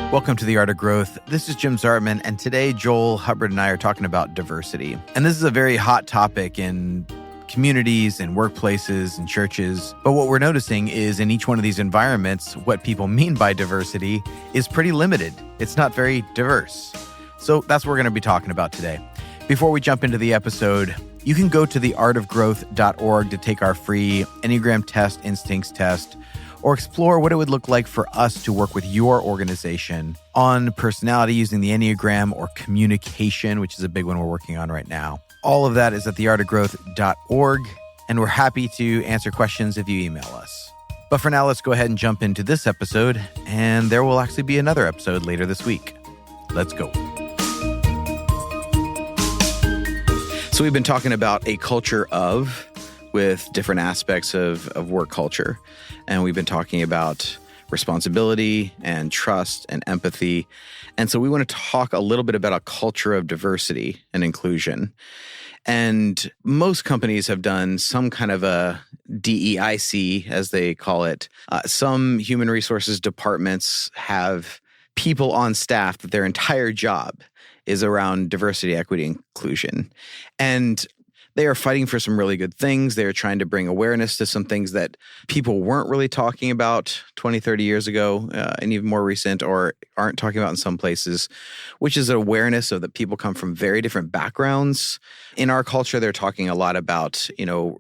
Welcome to The Art of Growth. This is Jim Zartman, and today Joel Hubbard and I are talking about diversity. And this is a very hot topic in communities and workplaces and churches. But what we're noticing is in each one of these environments, what people mean by diversity is pretty limited. It's not very diverse. So that's what we're going to be talking about today. Before we jump into the episode, you can go to theartofgrowth.org to take our free Enneagram test, instincts test, or explore what it would look like for us to work with your organization on personality using the Enneagram or communication, which is a big one we're working on right now. All of that is at theartofgrowth.org, and we're happy to answer questions if you email us. But for now, let's go ahead and jump into this episode, and there will actually be another episode later this week. Let's go. So we've been talking about a culture of, with different aspects of work culture. And we've been talking about responsibility and trust and empathy. And so we want to talk a little bit about a culture of diversity and inclusion. And most companies have done some kind of a DEIC, as they call it. Some human resources departments have people on staff that their entire job is around diversity, equity, inclusion. And they are fighting for some really good things. They're trying to bring awareness to some things that people weren't really talking about 20, 30 years ago, and even more recent, or aren't talking about in some places, which is awareness of that people come from very different backgrounds. In our culture, they're talking a lot about,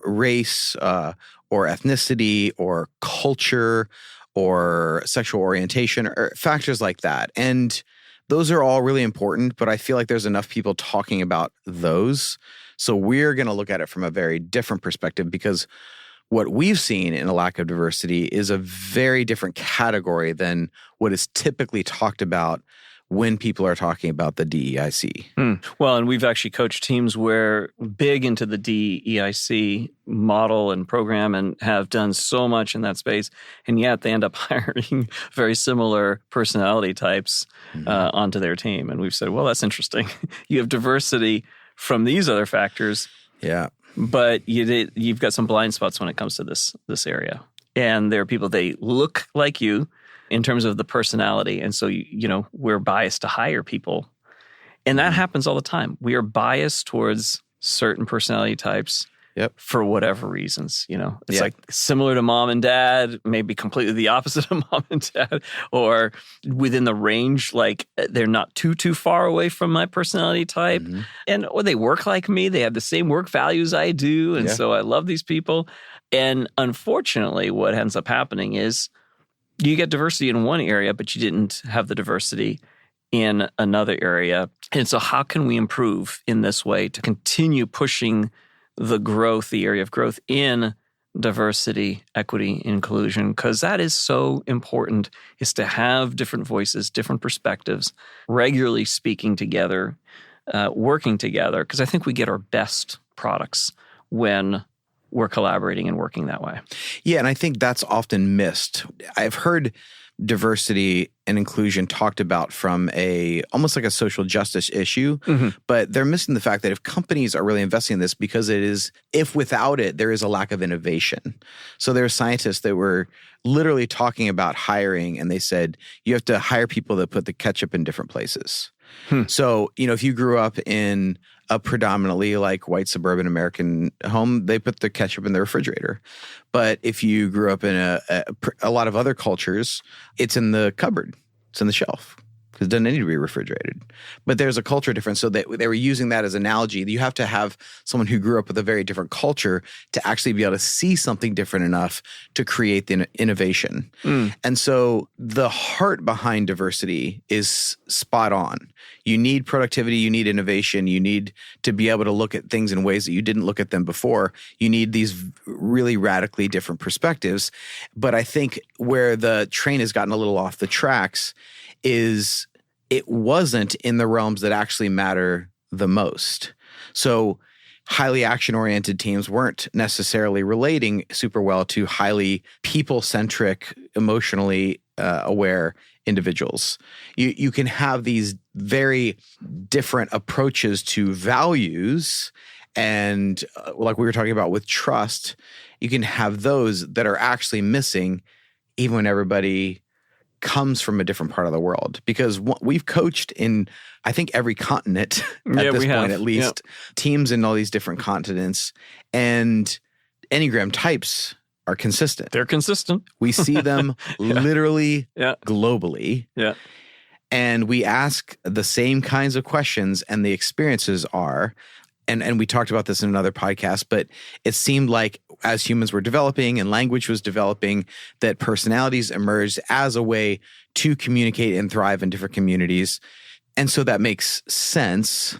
race or ethnicity or culture or sexual orientation or factors like that. And those are all really important, but I feel like there's enough people talking about those. So we're going to look at it from a very different perspective, because what we've seen in a lack of diversity is a very different category than what is typically talked about when people are talking about the DEIC. Well, and we've actually coached teams where big into the DEIC model and program and have done so much in that space, and yet they end up hiring very similar personality types onto their team. And we've said, well, that's interesting. You have diversity from these other factors, but you've got some blind spots when it comes to this area. And there are people, they look like you in terms of the personality. And so, we're biased to hire people. And that happens all the time. We are biased towards certain personality types for whatever reasons. It's like similar to mom and dad, maybe completely the opposite of mom and dad, or within the range, like they're not too far away from my personality type. Or they work like me. They have the same work values I do. And so I love these people. And unfortunately, what ends up happening is you get diversity in one area, but you didn't have the diversity in another area. And so how can we improve in this way to continue pushing the area of growth in diversity, equity, inclusion? Because that is so important, is to have different voices, different perspectives, regularly speaking together, working together, because I think we get our best products when we're collaborating and working that way. Yeah, and I think that's often missed. I've heard diversity and inclusion talked about from almost like a social justice issue, but they're missing the fact that if companies are really investing in this, because if without it, there is a lack of innovation. So there are scientists that were literally talking about hiring, and they said, you have to hire people that put the ketchup in different places. So, if you grew up in a predominantly like white suburban American home, they put the ketchup in the refrigerator. But if you grew up in a lot of other cultures, it's in the cupboard, it's in the shelf, because it doesn't need to be refrigerated. But there's a culture difference. So they were using that as an analogy. You have to have someone who grew up with a very different culture to actually be able to see something different enough to create the innovation. And so the heart behind diversity is spot on. You need productivity, you need innovation, you need to be able to look at things in ways that you didn't look at them before. You need these really radically different perspectives. But I think where the train has gotten a little off the tracks is it wasn't in the realms that actually matter the most. So highly action-oriented teams weren't necessarily relating super well to highly people-centric, emotionally aware individuals. You can have these very different approaches to values, and like we were talking about with trust, you can have those that are actually missing even when everybody comes from a different part of the world, because we've coached in, I think, every continent at this point, at least, teams in all these different continents, and Enneagram types are consistent. They're consistent. We see them literally globally. Yeah. And we ask the same kinds of questions, and the experiences are, and we talked about this in another podcast, but it seemed like as humans were developing and language was developing, that personalities emerged as a way to communicate and thrive in different communities. And so that makes sense.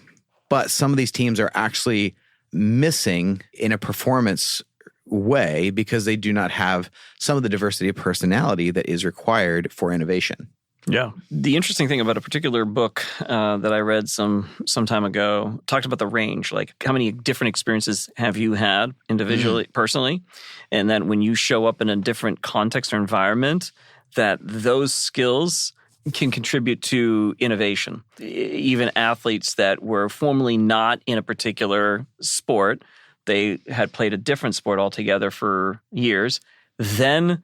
But some of these teams are actually missing in a performance way because they do not have some of the diversity of personality that is required for innovation. Yeah. The interesting thing about a particular book that I read some time ago talked about the range, like how many different experiences have you had individually, personally, and then when you show up in a different context or environment, that those skills can contribute to innovation. Even athletes that were formerly not in a particular sport, they had played a different sport altogether for years, then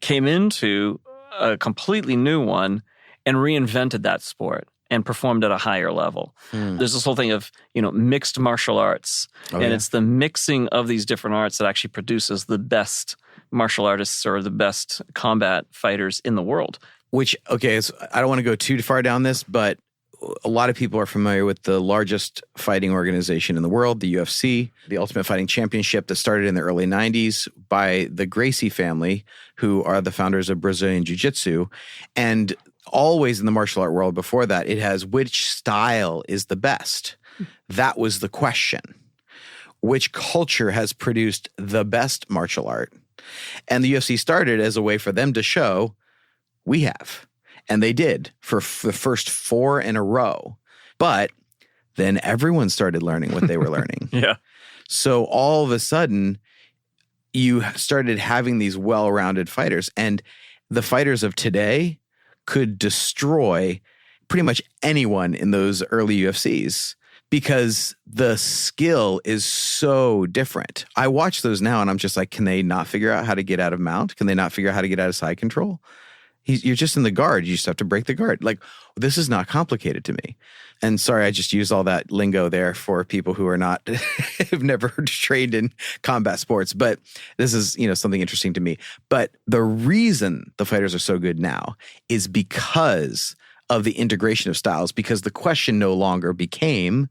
came into a completely new one and reinvented that sport and performed at a higher level. There's this whole thing of, mixed martial arts. It's the mixing of these different arts that actually produces the best martial artists or the best combat fighters in the world. Which, okay, I don't want to go too far down this, but a lot of people are familiar with the largest fighting organization in the world, the UFC, the Ultimate Fighting Championship, that started in the early 90s by the Gracie family, who are the founders of Brazilian Jiu-Jitsu. And always in the martial art world before that, it has which style is the best. That was the question. Which culture has produced the best martial art? And the UFC started as a way for them to show, we have. And they did for the first 4 in a row. But then everyone started learning what they were learning. Yeah. So all of a sudden, you started having these well-rounded fighters. And the fighters of today could destroy pretty much anyone in those early UFCs because the skill is so different. I watch those now and I'm just like, can they not figure out how to get out of mount? Can they not figure out how to get out of side control? You're just in the guard. You just have to break the guard. Like, this is not complicated to me. And sorry, I just used all that lingo there for people who are not, have never trained in combat sports. But this is, something interesting to me. But the reason the fighters are so good now is because of the integration of styles, because the question no longer became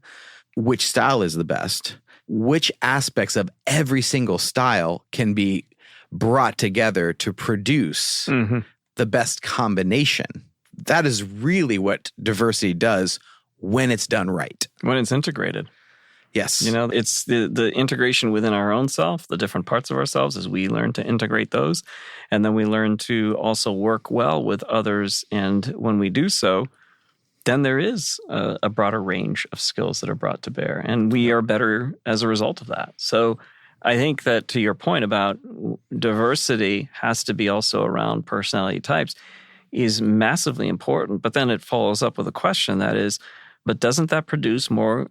which style is the best, which aspects of every single style can be brought together to produce the best combination. That is really what diversity does when it's done right. When it's integrated. Yes. It's the integration within our own self, the different parts of ourselves, as we learn to integrate those. And then we learn to also work well with others. And when we do so, then there is a broader range of skills that are brought to bear. And we are better as a result of that. So I think that to your point about diversity has to be also around personality types is massively important. But then it follows up with a question that is, but doesn't that produce more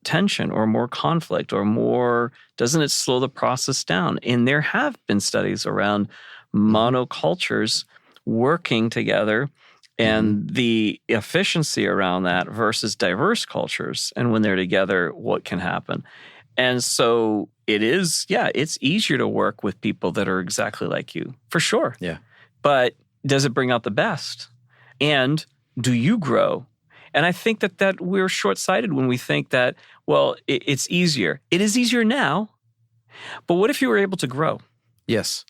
tension or more conflict or more, doesn't it slow the process down? And there have been studies around monocultures working together and the efficiency around that versus diverse cultures. And when they're together, what can happen? And so it is, it's easier to work with people that are exactly like you, for sure. Yeah. But does it bring out the best? And do you grow? And I think that we're short-sighted when we think that, well, it's easier. It is easier now, but what if you were able to grow? Yes.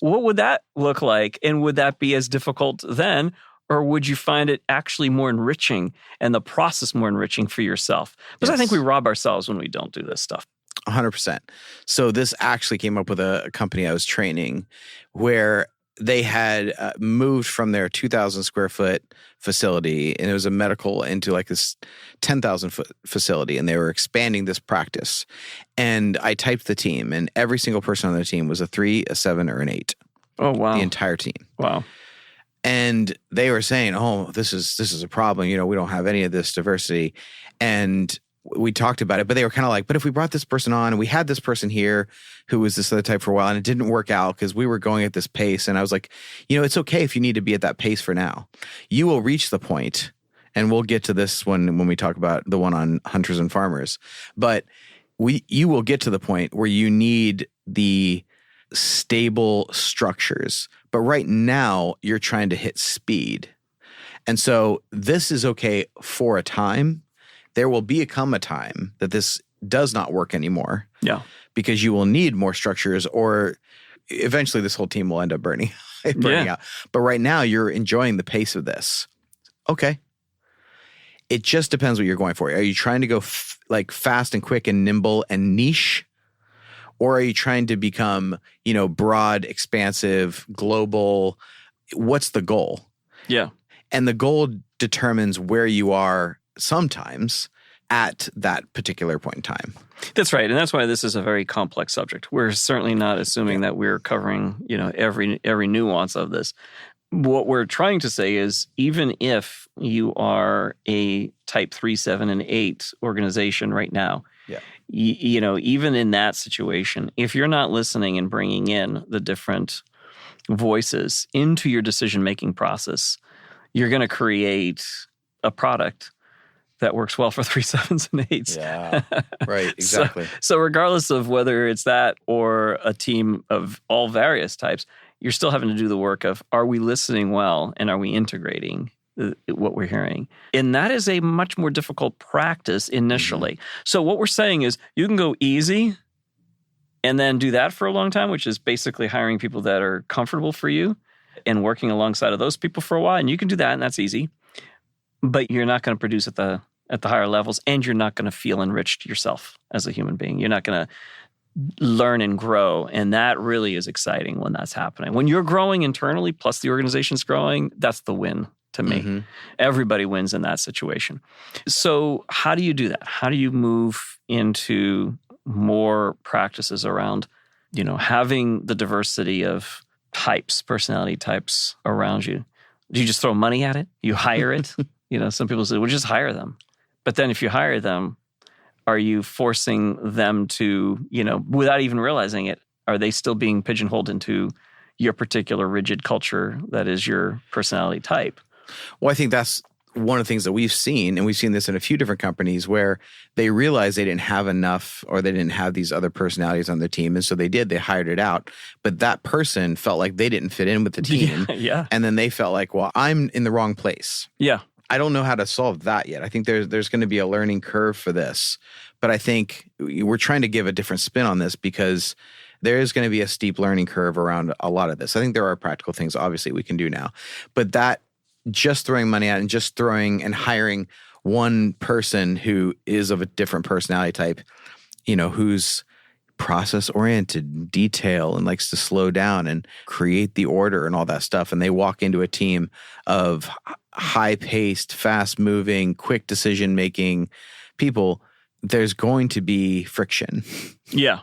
What would that look like? And would that be as difficult then? Or would you find it actually more enriching and the process more enriching for yourself? Because I think we rob ourselves when we don't do this stuff. 100%. So this actually came up with a company I was training where they had moved from their 2,000 square foot facility, and it was a medical, into like this 10,000 foot facility, and they were expanding this practice. And I typed the team, and every single person on the team was a 3, a 7, or an 8. Oh, wow. The entire team. Wow. And they were saying, oh, this is a problem. We don't have any of this diversity. And we talked about it, but they were kind of like, but if we brought this person on and we had this person here who was this other type for a while and it didn't work out because we were going at this pace. And I was like, it's okay if you need to be at that pace for now. You will reach the point, and we'll get to this when we talk about the one on hunters and farmers, but you will get to the point where you need the stable structures. But right now you're trying to hit speed. And so this is okay for a time. There will become a time that this does not work anymore. Yeah. Because you will need more structures, or eventually this whole team will end up burning out. But right now you're enjoying the pace of this. Okay. It just depends what you're going for. Are you trying to go fast and quick and nimble and niche? Or are you trying to become, broad, expansive, global? What's the goal? Yeah. And the goal determines where you are sometimes at that particular point in time. That's right. And that's why this is a very complex subject. We're certainly not assuming that we're covering, every nuance of this. What we're trying to say is, even if you are a type 3, 7, and 8 organization right now, even in that situation, if you're not listening and bringing in the different voices into your decision-making process, you're going to create a product that works well for 3, 7s, and 8s. Yeah, right, exactly. So regardless of whether it's that or a team of all various types, you're still having to do the work of, are we listening well and are we integrating what we're hearing? And that is a much more difficult practice initially. Mm-hmm. So what we're saying is, you can go easy and then do that for a long time, which is basically hiring people that are comfortable for you and working alongside of those people for a while. And you can do that, and that's easy. But you're not going to produce at the higher levels, and you're not going to feel enriched yourself as a human being. You're not going to learn and grow. And that really is exciting when that's happening. When you're growing internally, plus the organization's growing, that's the win to me. Mm-hmm. Everybody wins in that situation. So how do you do that? How do you move into more practices around, having the diversity of types, personality types around you? Do you just throw money at it? You hire it? Some people say, well, just hire them. But then if you hire them, are you forcing them to, without even realizing it, are they still being pigeonholed into your particular rigid culture that is your personality type? Well, I think that's one of the things that we've seen, and we've seen this in a few different companies, where they realized they didn't have enough, or they didn't have these other personalities on their team. And so they hired it out. But that person felt like they didn't fit in with the team. Yeah. And then they felt like, well, I'm in the wrong place. Yeah. I don't know how to solve that yet. I think there's going to be a learning curve for this. But I think we're trying to give a different spin on this, because there is going to be a steep learning curve around a lot of this. I think there are practical things, obviously, we can do now. But that just throwing money at it and just throwing and hiring one person who is of a different personality type, who's process-oriented, detail, and likes to slow down and create the order and all that stuff. And they walk into a team of high-paced, fast-moving, quick decision-making people. There's going to be friction. Yeah.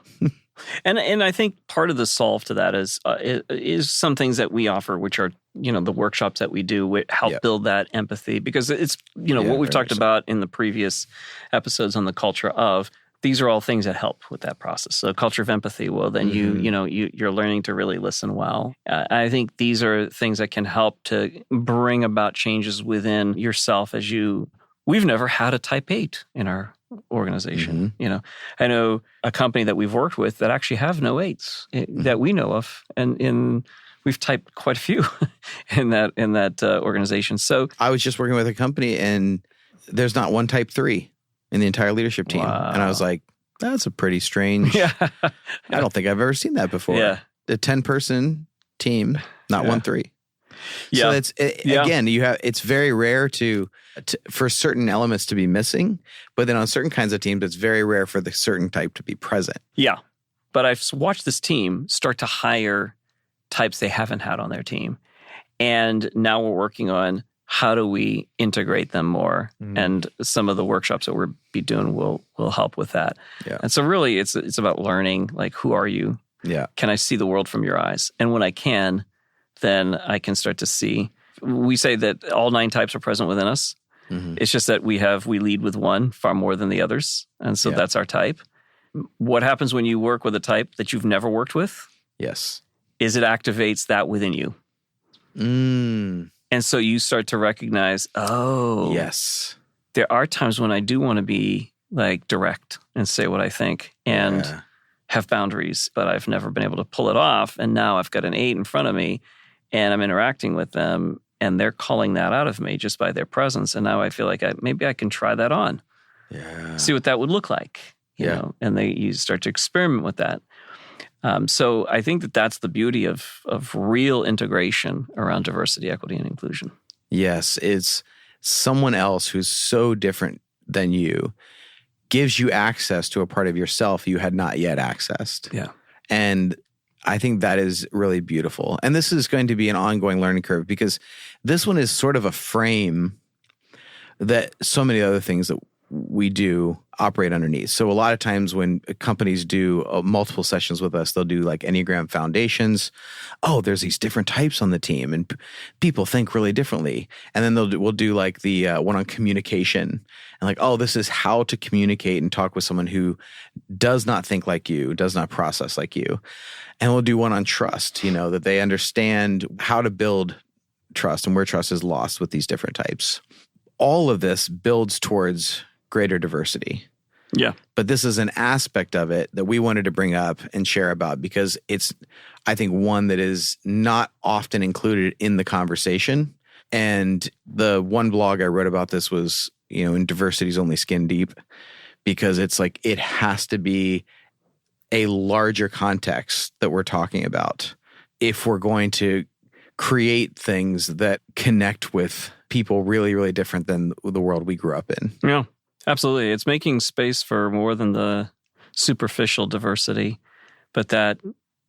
And I think part of the solve to that is some things that we offer, which are, the workshops that we do help build that empathy, because it's, what we've talked about in the previous episodes on the culture of, these are all things that help with that process. So culture of empathy, well, then you're learning to really listen well. I think these are things that can help to bring about changes within yourself we've never had a type 8 in our organization. Mm-hmm. I know a company that we've worked with that actually have no 8s that we know of, and we've typed quite a few in that organization. So I was just working with a company, and there's not one type 3 in the entire leadership team. Wow. And I was like, that's a pretty strange. Yeah. I don't think I've ever seen that before. Yeah. A 10-person team, not 1 3. Yeah. So it's again, it's very rare for certain elements to be missing, but then on certain kinds of teams, it's very rare for the certain type to be present. Yeah. But I've watched this team start to hire types they haven't had on their team. And now we're working on, how do we integrate them more? Mm. And some of the workshops that we'll be doing will help with that. Yeah. And so really it's about learning, like, who are you? Yeah. Can I see the world from your eyes? And when I can, then I can start to see. We say that all 9 types are present within us. It's just that we lead with one far more than the others. And so that's our type. What happens when you work with a type that you've never worked with? Yes. Is it activates that within you. And so you start to recognize, yes, there are times when I do want to be like direct and say what I think and have boundaries, but I've never been able to pull it off. And now I've got an 8 in front of me and I'm interacting with them and they're calling that out of me just by their presence. And now I feel like maybe I can try that on. See what that would look like, you know, and you start to experiment with that. So I think that's the beauty of real integration around diversity, equity, and inclusion. Yes, it's someone else who's so different than you gives you access to a part of yourself you had not yet accessed. Yeah. And I think that is really beautiful. And this is going to be an ongoing learning curve because this one is sort of a frame that so many other things that we do operate underneath. So a lot of times when companies do multiple sessions with us, they'll do like Enneagram foundations. Oh, there's these different types on the team and people think really differently. And then we'll do like the one on communication and like, oh, this is how to communicate and talk with someone who does not think like you, does not process like you. And we'll do one on trust, you know, that they understand how to build trust and where trust is lost with these different types. All of this builds towards greater diversity. Yeah. But this is an aspect of it that we wanted to bring up and share about because it's, I think, one that is not often included in the conversation. And the one blog I wrote about this was, you know, in diversity is only skin deep because it's like it has to be a larger context that we're talking about if we're going to create things that connect with people really, really different than the world we grew up in. Yeah. Absolutely. It's making space for more than the superficial diversity, but that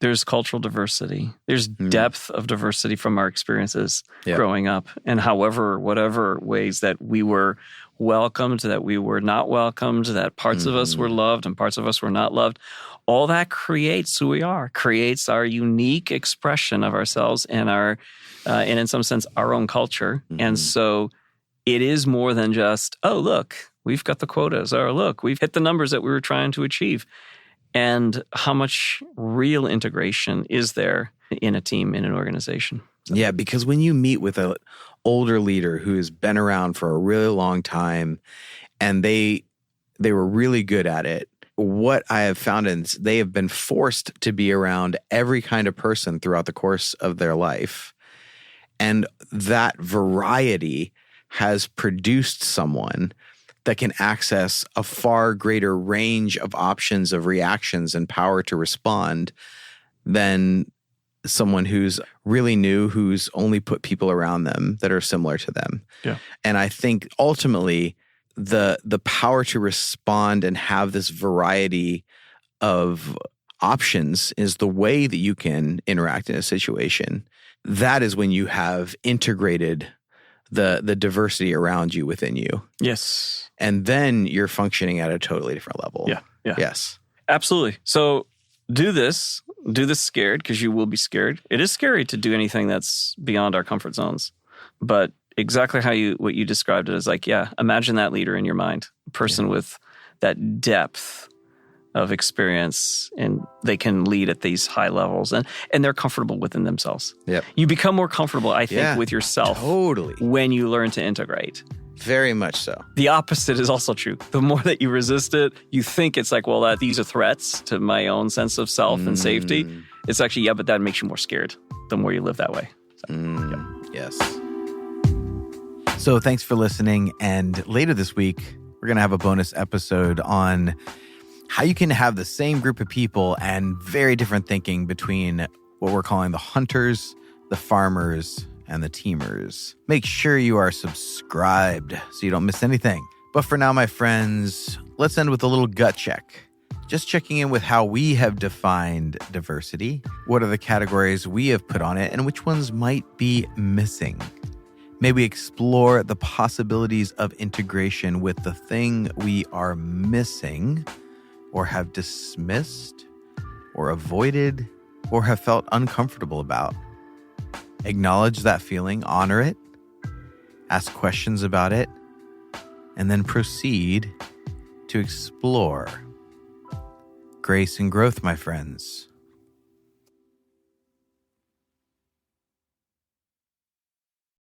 there's cultural diversity. There's depth of diversity from our experiences growing up. And whatever ways that we were welcomed, that we were not welcomed, that parts of us were loved and parts of us were not loved, all that creates who we are, creates our unique expression of ourselves and and in some sense, our own culture. And so it is more than just, oh, look, we've got the quotas, or look, we've hit the numbers that we were trying to achieve. And how much real integration is there in a team, in an organization? So. Yeah, because when you meet with an older leader who has been around for a really long time and they were really good at it, what I have found is they have been forced to be around every kind of person throughout the course of their life. And that variety has produced someone that can access a far greater range of options of reactions and power to respond than someone who's really new, who's only put people around them that are similar to them. Yeah. And I think ultimately the power to respond and have this variety of options is the way that you can interact in a situation. That is when you have integrated the diversity around you within you. Yes. And then you're functioning at a totally different level. Yeah. Yes. Absolutely. So do this scared, because you will be scared. It is scary to do anything that's beyond our comfort zones. But exactly what you described it as, like, imagine that leader in your mind, a person with that depth of experience, and they can lead at these high levels, and they're comfortable within themselves. Yep. You become more comfortable, I think, with yourself when you learn to integrate. Very much so. The opposite is also true. The more that you resist it, you think it's like, well, these are threats to my own sense of self and safety. It's actually, but that makes you more scared the more you live that way. So, Yes. So thanks for listening. And later this week, we're going to have a bonus episode on how you can have the same group of people and very different thinking between what we're calling the hunters, the farmers, and the teamers. Make sure you are subscribed so you don't miss anything. But for now, my friends, let's end with a little gut check. Just checking in with how we have defined diversity. What are the categories we have put on it and which ones might be missing? May we explore the possibilities of integration with the thing we are missing or have dismissed or avoided or have felt uncomfortable about. Acknowledge that feeling, honor it, ask questions about it, and then proceed to explore. Grace and growth, my friends.